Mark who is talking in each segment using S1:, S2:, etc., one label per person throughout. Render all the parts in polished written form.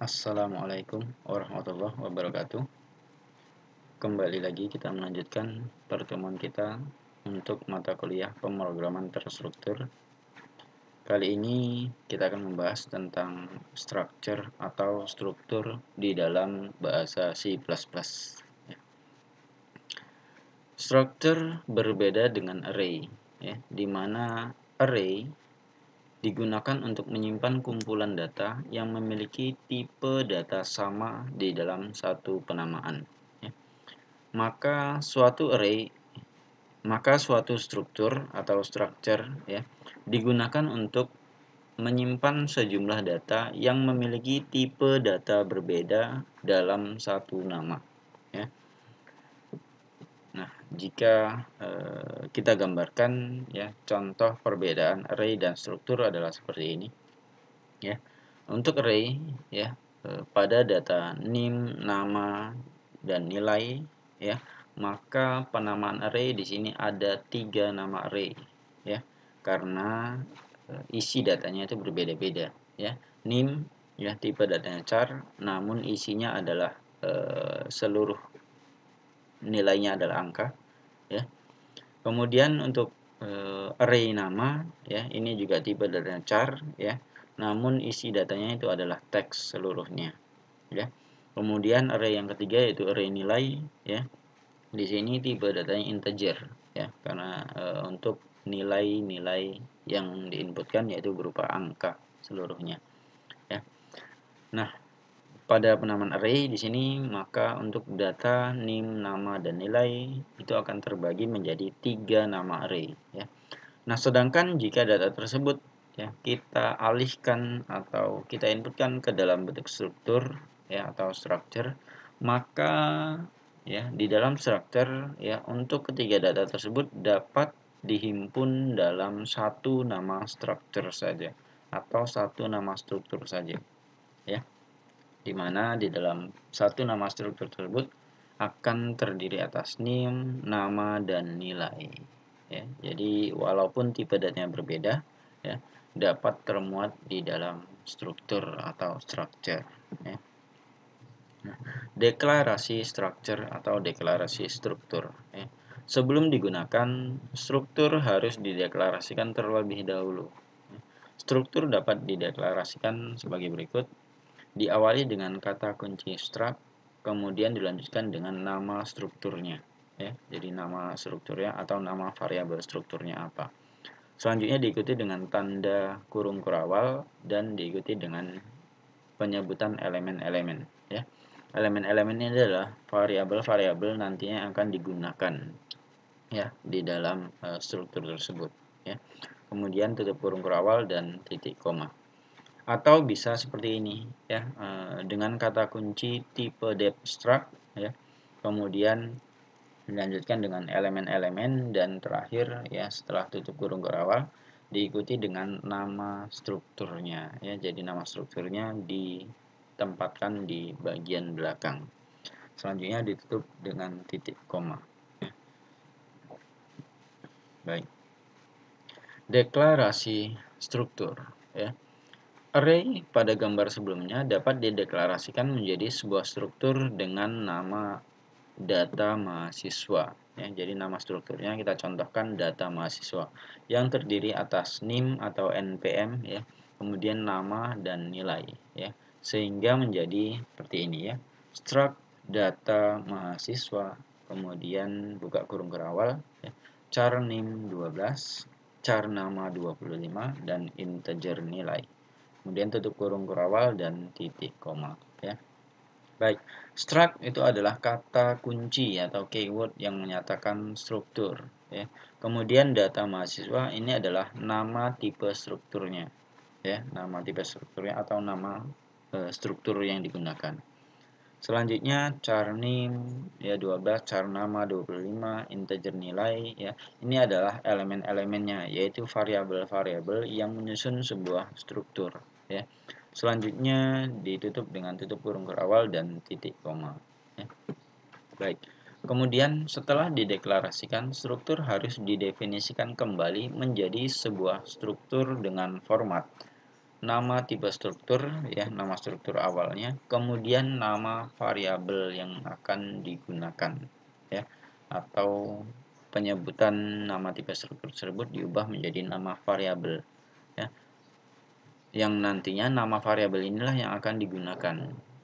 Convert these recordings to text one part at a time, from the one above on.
S1: Assalamualaikum warahmatullahi wabarakatuh. Kembali lagi kita melanjutkan pertemuan kita untuk mata kuliah pemrograman terstruktur. Kali ini kita akan membahas tentang structure atau struktur di dalam bahasa C++. Structure berbeda dengan array, di mana array digunakan untuk menyimpan kumpulan data yang memiliki tipe data sama di dalam satu penamaan. Maka suatu struktur atau structure digunakan untuk menyimpan sejumlah data yang memiliki tipe data berbeda dalam satu nama. Nah, jika kita gambarkan contoh perbedaan array dan struktur adalah seperti ini. Untuk array pada data nim, nama, dan nilai maka penamaan array di sini ada 3 nama array karena isi datanya itu berbeda-beda nim tipe datanya char, namun isinya adalah seluruh nilainya adalah angka kemudian untuk array nama ini juga tipe datanya char namun isi datanya itu adalah teks seluruhnya kemudian array yang ketiga yaitu array nilai di sini tipe datanya integer karena untuk nilai-nilai yang diinputkan yaitu berupa angka seluruhnya Nah, pada penamaan array di sini maka untuk data nim, nama, dan nilai itu akan terbagi menjadi 3 nama array Nah, sedangkan jika data tersebut kita alihkan atau kita inputkan ke dalam bentuk struktur atau structure, maka di dalam structure untuk ketiga data tersebut dapat dihimpun dalam satu nama structure saja atau satu nama struktur saja di mana di dalam satu nama struktur tersebut akan terdiri atas nim, nama, dan nilai jadi walaupun tipe datanya berbeda dapat termuat di dalam struktur atau structure deklarasi structure atau deklarasi struktur sebelum digunakan struktur harus dideklarasikan terlebih dahulu struktur dapat dideklarasikan sebagai berikut diawali dengan kata kunci struct kemudian dilanjutkan dengan nama strukturnya jadi nama strukturnya atau nama variabel strukturnya apa selanjutnya diikuti dengan tanda kurung kurawal dan diikuti dengan penyebutan elemen-elemen elemen-elemen ini adalah variabel-variabel nantinya yang akan digunakan di dalam struktur tersebut kemudian tutup kurung kurawal dan titik koma atau bisa seperti ini dengan kata kunci tipe dep struct kemudian dilanjutkan dengan elemen-elemen dan terakhir setelah tutup kurung kurawal diikuti dengan nama strukturnya jadi nama strukturnya ditempatkan di bagian belakang selanjutnya ditutup dengan titik koma baik deklarasi struktur array pada gambar sebelumnya dapat dideklarasikan menjadi sebuah struktur dengan nama data mahasiswa jadi nama strukturnya kita contohkan data mahasiswa yang terdiri atas nim atau npm kemudian nama dan nilai sehingga menjadi seperti ini struct data mahasiswa kemudian buka kurung kurawal char nim 12 char nama 25 dan integer nilai kemudian tutup kurung kurawal dan titik koma baik struct itu adalah kata kunci atau keyword yang menyatakan struktur kemudian data mahasiswa ini adalah nama tipe strukturnya nama tipe strukturnya atau nama struktur yang digunakan selanjutnya char nim 12 char nama 25 integer nilai ini adalah elemen-elemennya yaitu variabel-variabel yang menyusun sebuah struktur selanjutnya ditutup dengan tutup kurung kurawal dan titik koma baik kemudian setelah dideklarasikan struktur harus didefinisikan kembali menjadi sebuah struktur dengan format nama tipe struktur ya, nama struktur awalnya, kemudian nama variabel yang akan digunakan ya, atau penyebutan nama tipe struktur tersebut diubah menjadi nama variabel ya, yang nantinya nama variabel inilah yang akan digunakan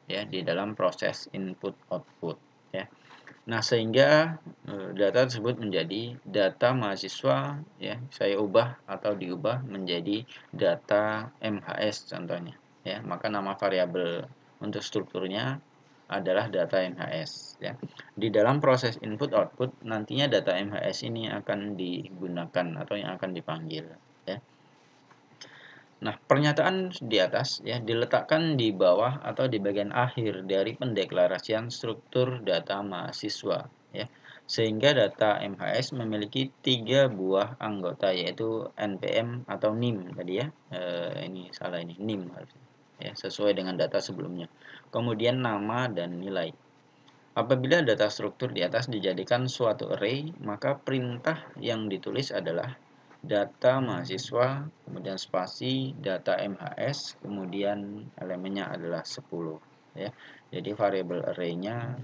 S1: ya di dalam proses input output ya. Nah, sehingga data tersebut menjadi data mahasiswa ya, saya ubah atau diubah menjadi data MHS contohnya ya. Maka nama variabel untuk strukturnya adalah data MHS ya. Di dalam proses input output nantinya data MHS ini akan digunakan atau yang akan dipanggil ya. Nah, pernyataan di atas ya diletakkan di bawah atau di bagian akhir dari pendeklarasian struktur data mahasiswa ya. Sehingga data MHS memiliki 3 buah anggota yaitu NPM atau NIM tadi ya. Ini salah ini NIM harusnya ya, sesuai dengan data sebelumnya. Kemudian nama dan nilai. Apabila data struktur di atas dijadikan suatu array, maka perintah yang ditulis adalah data mahasiswa, kemudian spasi, data MHS, kemudian elemennya adalah 10 ya. Jadi variabel array-nya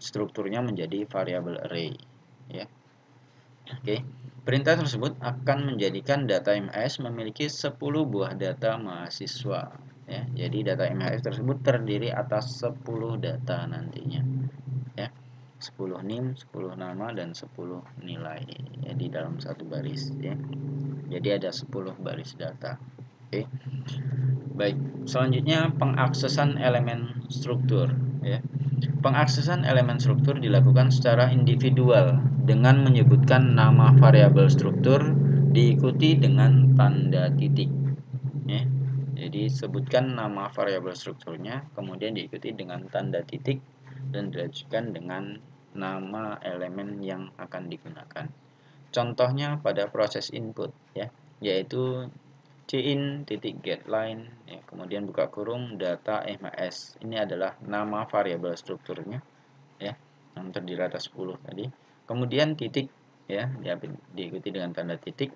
S1: strukturnya menjadi variabel array ya. Oke. Perintah tersebut akan menjadikan data MHS memiliki 10 buah data mahasiswa ya. Jadi data MHS tersebut terdiri atas 10 data nantinya ya. 10 NIM, 10 nama, dan 10 nilai ya, di dalam satu baris ya. Jadi ada 10 baris data. Oke. Baik, selanjutnya pengaksesan elemen struktur ya. Pengaksesan elemen struktur dilakukan secara individual dengan menyebutkan nama variabel struktur diikuti dengan tanda titik ya. Jadi sebutkan nama variabel strukturnya, kemudian diikuti dengan tanda titik dan dilanjutkan dengan nama elemen yang akan digunakan. Contohnya pada proses input ya, yaitu cin titik getLine ya, kemudian buka kurung data MHS. Ini adalah nama variabel strukturnya ya, yang terdiri atas 10 tadi. Kemudian titik ya, diikuti dengan tanda titik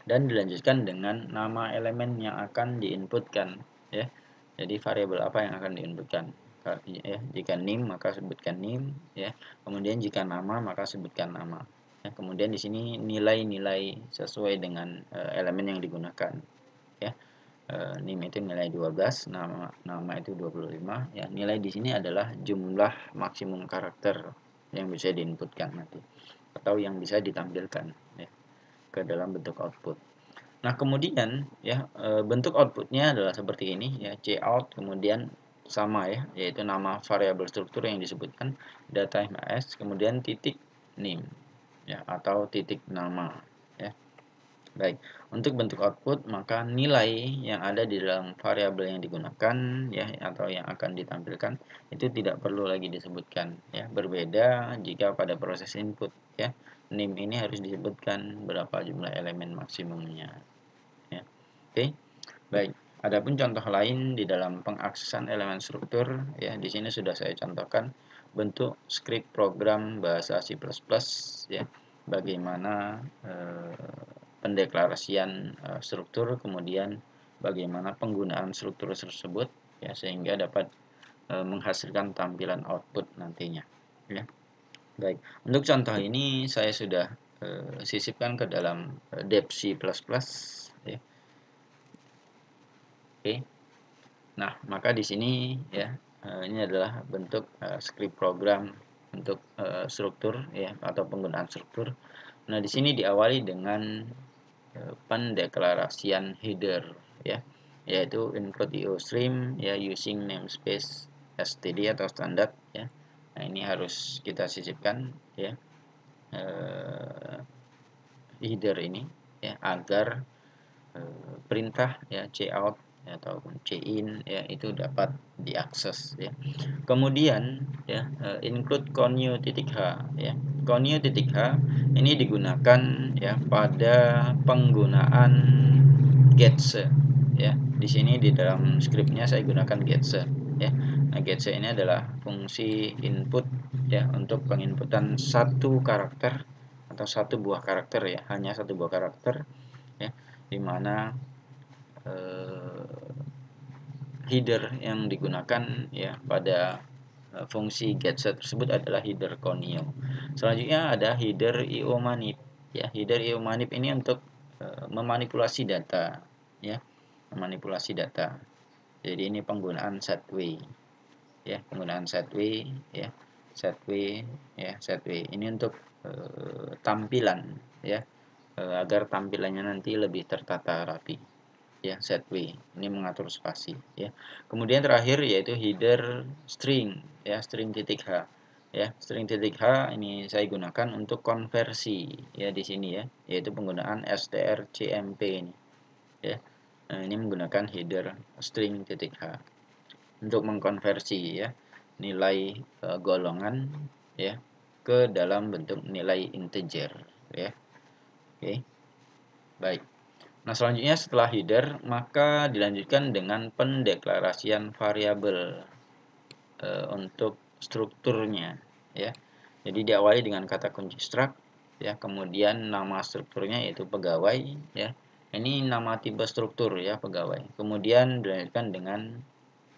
S1: dan dilanjutkan dengan nama elemen yang akan diinputkan ya. Jadi variabel apa yang akan diinputkan ya, jika NIM maka sebutkan NIM ya, kemudian jika nama maka sebutkan nama ya. Kemudian di sini nilai-nilai sesuai dengan elemen yang digunakan ya. NIM itu nilai 12, nama itu 25 ya. Nilai di sini adalah jumlah maksimum karakter yang bisa diinputkan nanti atau yang bisa ditampilkan ya, ke dalam bentuk output. Nah, kemudian ya bentuk outputnya adalah seperti ini ya, cout kemudian sama ya, yaitu nama variabel struktur yang disebutkan data MHS kemudian titik NIM ya, atau titik nama ya. Baik, untuk bentuk output maka nilai yang ada di dalam variabel yang digunakan ya, atau yang akan ditampilkan itu tidak perlu lagi disebutkan ya. Berbeda jika pada proses input ya, NIM ini harus disebutkan berapa jumlah elemen maksimumnya ya. Oke. Baik, adapun contoh lain di dalam pengaksesan elemen struktur ya, di sini sudah saya contohkan bentuk script program bahasa C++ ya. Bagaimana pendeklarasian struktur, kemudian bagaimana penggunaan struktur tersebut ya, sehingga dapat menghasilkan tampilan output nantinya ya. Baik, untuk contoh ini saya sudah sisipkan ke dalam dep C++ ya. Oke. Nah, maka di sini ya ini adalah bentuk script program untuk struktur ya, atau penggunaan struktur. Nah, di sini diawali dengan pendeklarasian header ya, yaitu input stream ya using namespace std atau standar ya. Nah, ini harus kita sisipkan ya header ini ya, agar perintah ya cout ya, ataupun cin ya itu dapat diakses ya. Kemudian ya include connew.h ya. Connew.h ini digunakan ya pada penggunaan getSe ya. Di sini di dalam scriptnya saya gunakan getSe ya. Nah, getSe ini adalah fungsi input ya, untuk penginputan satu karakter atau satu buah karakter ya, hanya satu buah karakter ya, dimana header yang digunakan ya pada fungsi getSet tersebut adalah header conio. Selanjutnya ada header iomanip. Ya, header iomanip ini untuk memanipulasi data, ya, memanipulasi data. Jadi ini penggunaan setway, ya, penggunaan setway, ya, setway, ya, setway. Ini untuk tampilan, ya, agar tampilannya nanti lebih tertata rapi. Ya, setway ini mengatur spasi, ya. Kemudian terakhir yaitu header string, ya, string titik h, ya, string titik h ini saya gunakan untuk konversi, ya, di sini, ya, yaitu penggunaan strcmp ini, ya. Nah, ini menggunakan header string titik h untuk mengkonversi, ya, nilai golongan, ya, ke dalam bentuk nilai integer, ya. Oke, baik. Nah, selanjutnya setelah header, maka dilanjutkan dengan pendeklarasian variabel untuk strukturnya, ya. Jadi diawali dengan kata kunci struct, ya, kemudian nama strukturnya yaitu pegawai, ya. Ini nama tipe struktur, ya, pegawai. Kemudian dilanjutkan dengan,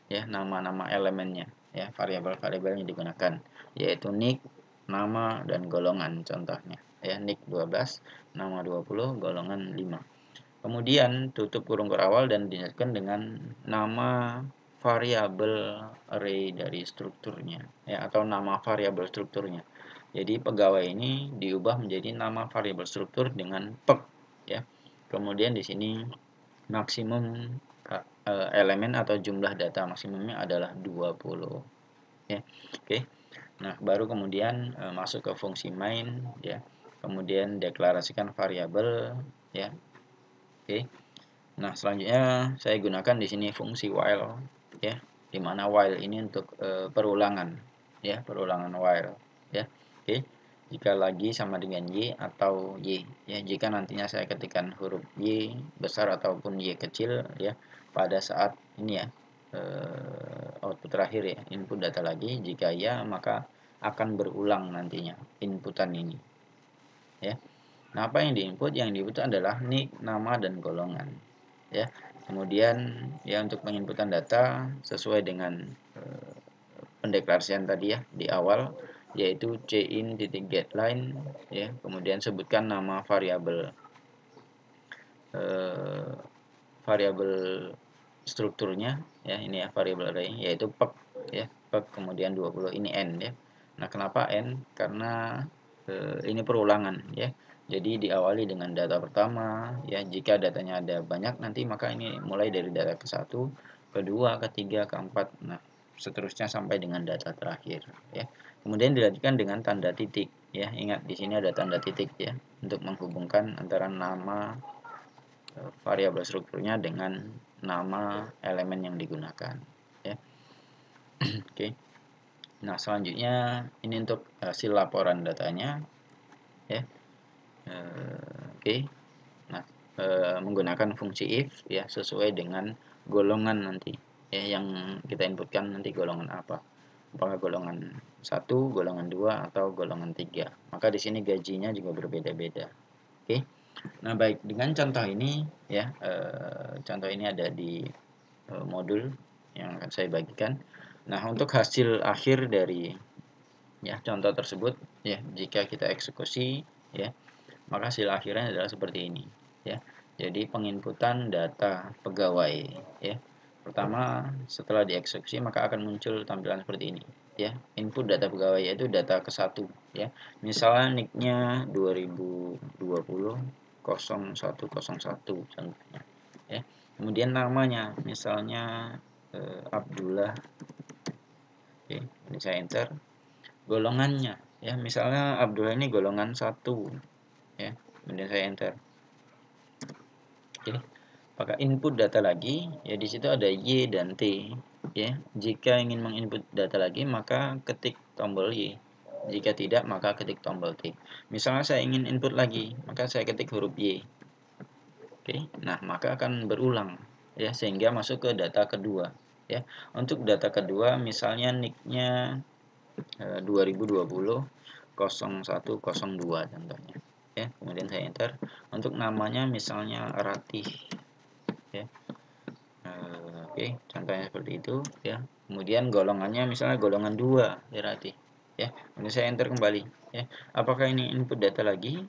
S1: ya, nama-nama elemennya, ya, variabel-variabel yang digunakan, yaitu nick, nama, dan golongan contohnya, ya, nick 12, nama 20, golongan 5. Kemudian tutup kurung berawal dan dilanjutkan dengan nama variabel array dari strukturnya, ya, atau nama variabel strukturnya. Jadi pegawai ini diubah menjadi nama variabel struktur dengan peg, ya. Kemudian di sini maksimum elemen atau jumlah data maksimumnya adalah 20, ya. Oke. Nah, baru kemudian masuk ke fungsi main, ya. Kemudian deklarasikan variabel, ya. Oke. Nah, selanjutnya saya gunakan di sini fungsi while, ya, di mana while ini untuk perulangan, ya, perulangan while, ya. Oke. Jika lagi sama dengan y atau y, ya, jika nantinya saya ketikkan huruf y besar ataupun y kecil, ya, pada saat ini, ya, output terakhir, ya, input data lagi, jika ya maka akan berulang nantinya inputan ini, ya. Nah, apa yang diinput? Yang diinput adalah nick, nama, dan golongan, ya. Kemudian, ya, untuk penginputan data sesuai dengan pendeklarasian tadi, ya, di awal, yaitu cin.getLine, ya. Kemudian sebutkan nama variabel variabel strukturnya, ya, ini, ya, variabel array, yaitu peg, ya, peg, kemudian 20 ini n, ya. Nah, kenapa n? Karena ini perulangan, ya. Jadi diawali dengan data pertama, ya, jika datanya ada banyak nanti maka ini mulai dari data ke-1, kedua, ketiga, keempat, nah, seterusnya sampai dengan data terakhir, ya. Kemudian dilanjutkan dengan tanda titik, ya. Ingat di sini ada tanda titik, ya, untuk menghubungkan antara nama variabel strukturnya dengan nama elemen yang digunakan, ya. Oke. Nah, selanjutnya ini untuk hasil laporan datanya, ya. Oke. Nah, menggunakan fungsi if, ya, sesuai dengan golongan nanti, ya, yang kita inputkan nanti golongan apa. Apakah golongan 1, golongan 2, atau golongan 3. Maka di sini gajinya juga berbeda-beda. Oke. Nah, baik, dengan contoh ini, ya, contoh ini ada di modul yang akan saya bagikan. Nah, untuk hasil akhir dari, ya, contoh tersebut, ya, jika kita eksekusi, ya, maka hasil akhirnya adalah seperti ini, ya. Jadi penginputan data pegawai, ya. Pertama, setelah dieksekusi maka akan muncul tampilan seperti ini, ya. Input data pegawai yaitu data ke-1, ya. Misalnya nicknya 2020 0101 contohnya, ya. Kemudian namanya misalnya Abdullah. Oke, ini saya enter. Golongannya, ya, misalnya Abdullah ini golongan 1, ya. Kemudian saya enter. Oke. Maka input data lagi, ya, di situ ada Y dan T, ya. Jika ingin menginput data lagi maka ketik tombol Y. Jika tidak maka ketik tombol T. Misalnya saya ingin input lagi, maka saya ketik huruf Y. Oke. Nah, maka akan berulang, ya, sehingga masuk ke data kedua, ya. Untuk data kedua misalnya nicknya 2020 0102 contohnya, ya. Kemudian saya enter. Untuk namanya misalnya Ratih, ya. Oke, contohnya seperti itu ya. Kemudian golongannya misalnya golongan 2 berarti ya. Kemudian saya enter kembali ya. Apakah ini input data lagi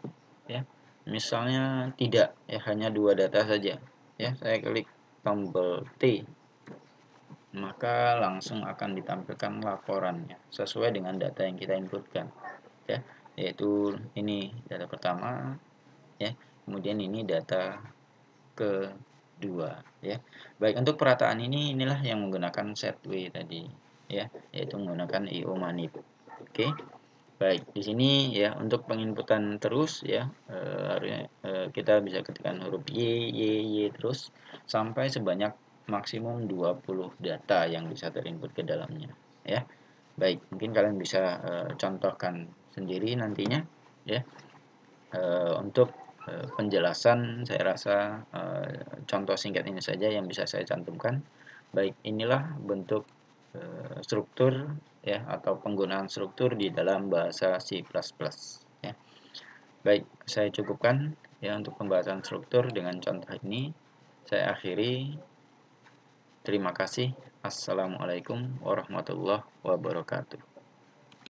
S1: ya? Misalnya tidak ya, hanya 2 data saja ya. Saya klik tombol T, maka langsung akan ditampilkan laporannya sesuai dengan data yang kita inputkan ya, yaitu ini data pertama ya. Kemudian ini data kedua ya. Baik, untuk perataan inilah yang menggunakan setway tadi ya, yaitu menggunakan IO manip. Oke. Baik, di sini ya untuk penginputan terus ya, kita bisa ketikkan huruf y terus sampai sebanyak maksimum 20 data yang bisa terinput ke dalamnya ya. Baik, mungkin kalian bisa contohkan sendiri nantinya ya. Untuk penjelasan saya rasa contoh singkat ini saja yang bisa saya cantumkan. Baik, inilah bentuk struktur ya, atau penggunaan struktur di dalam bahasa C++ ya. Baik, saya cukupkan ya untuk pembahasan struktur dengan contoh ini. Saya akhiri. Terima kasih. Assalamualaikum warahmatullahi wabarakatuh.